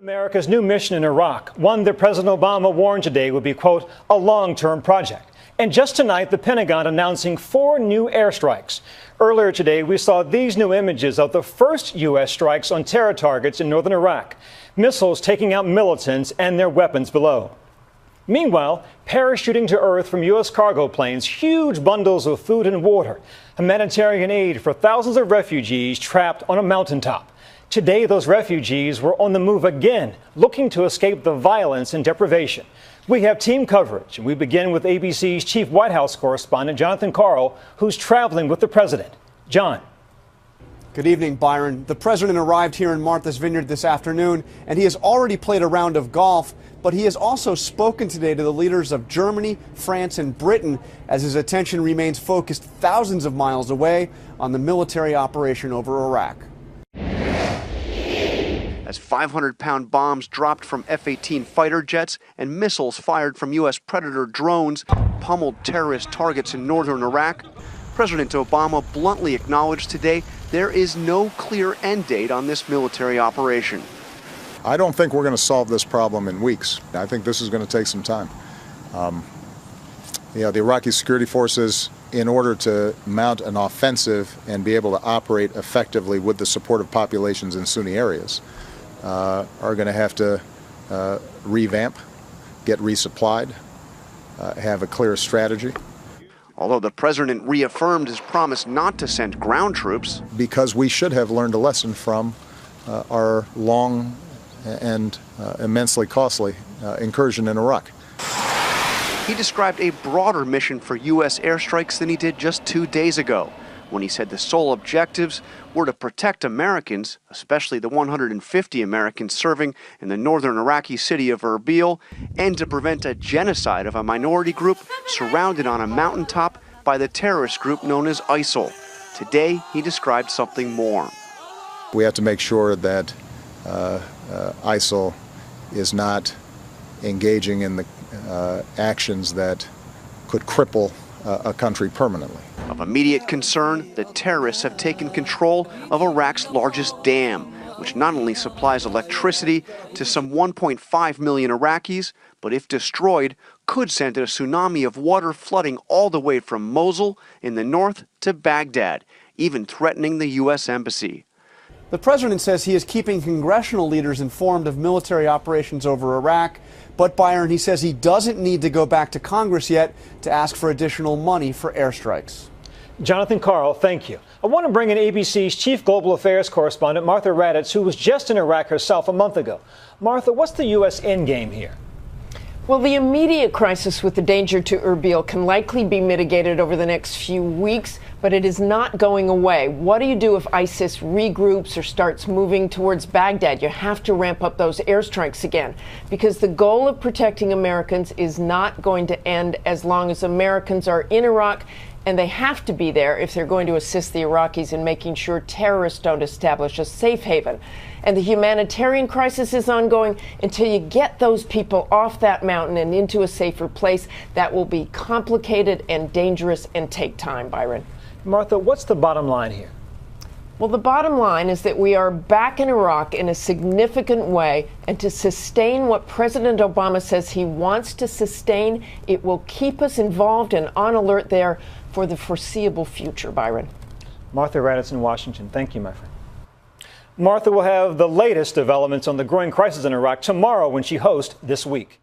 America's new mission in Iraq, one that President Obama warned today would be, quote, a long-term project. And just tonight, the Pentagon announcing 4 new airstrikes. Earlier today, we saw these new images of the first U.S. strikes on terror targets in northern Iraq, missiles taking out militants and their weapons below. Meanwhile, parachuting to Earth from U.S. cargo planes, huge bundles of food and water, humanitarian aid for thousands of refugees trapped on a mountaintop. Today, those refugees were on the move again, looking to escape the violence and deprivation. We have team coverage, and we begin with ABC's chief White House correspondent, Jonathan Karl, who's traveling with the president. John. Good evening, Byron. The president arrived here in Martha's Vineyard this afternoon, and he has already played a round of golf, but he has also spoken today to the leaders of Germany, France, and Britain as his attention remains focused thousands of miles away on the military operation over Iraq. As 500-pound bombs dropped from F-18 fighter jets and missiles fired from U.S. Predator drones pummeled terrorist targets in northern Iraq, President Obama bluntly acknowledged today there is no clear end date on this military operation. I don't think we're going to solve this problem in weeks. I think this is going to take some time. The Iraqi security forces, in order to mount an offensive and be able to operate effectively with the support of populations in Sunni areas, are going to have to revamp, get resupplied, have a clear strategy. Although the president reaffirmed his promise not to send ground troops. Because we should have learned a lesson from our long and immensely costly incursion in Iraq. He described a broader mission for U.S. airstrikes than he did just 2 days ago, when he said the sole objectives were to protect Americans, especially the 150 Americans serving in the northern Iraqi city of Erbil, and to prevent a genocide of a minority group surrounded on a mountaintop by the terrorist group known as ISIL. Today, he described something more. We have to make sure that ISIL is not engaging in the actions that could cripple a country permanently. Of immediate concern, the terrorists have taken control of Iraq's largest dam, which not only supplies electricity to some 1.5 million Iraqis, but if destroyed, could send a tsunami of water flooding all the way from Mosul in the north to Baghdad, even threatening the U.S. Embassy. The president says he is keeping congressional leaders informed of military operations over Iraq, but Byron, he says he doesn't need to go back to Congress yet to ask for additional money for airstrikes. Jonathan Karl, thank you. I want to bring in ABC's chief global affairs correspondent, Martha Raddatz, who was just in Iraq herself a month ago. Martha, what's the U.S. endgame here? Well, the immediate crisis with the danger to Erbil can likely be mitigated over the next few weeks, but it is not going away. What do you do if ISIS regroups or starts moving towards Baghdad? You have to ramp up those airstrikes again, because the goal of protecting Americans is not going to end as long as Americans are in Iraq, and they have to be there if they're going to assist the Iraqis in making sure terrorists don't establish a safe haven. And the humanitarian crisis is ongoing until you get those people off that mountain and into a safer place. That will be complicated and dangerous and take time, Byron. Martha, what's the bottom line here? Well, the bottom line is that we are back in Iraq in a significant way, and to sustain what President Obama says he wants to sustain, it will keep us involved and on alert there for the foreseeable future, Byron. Martha Raddatz in Washington. Thank you, my friend. Martha will have the latest developments on the growing crisis in Iraq tomorrow when she hosts This Week.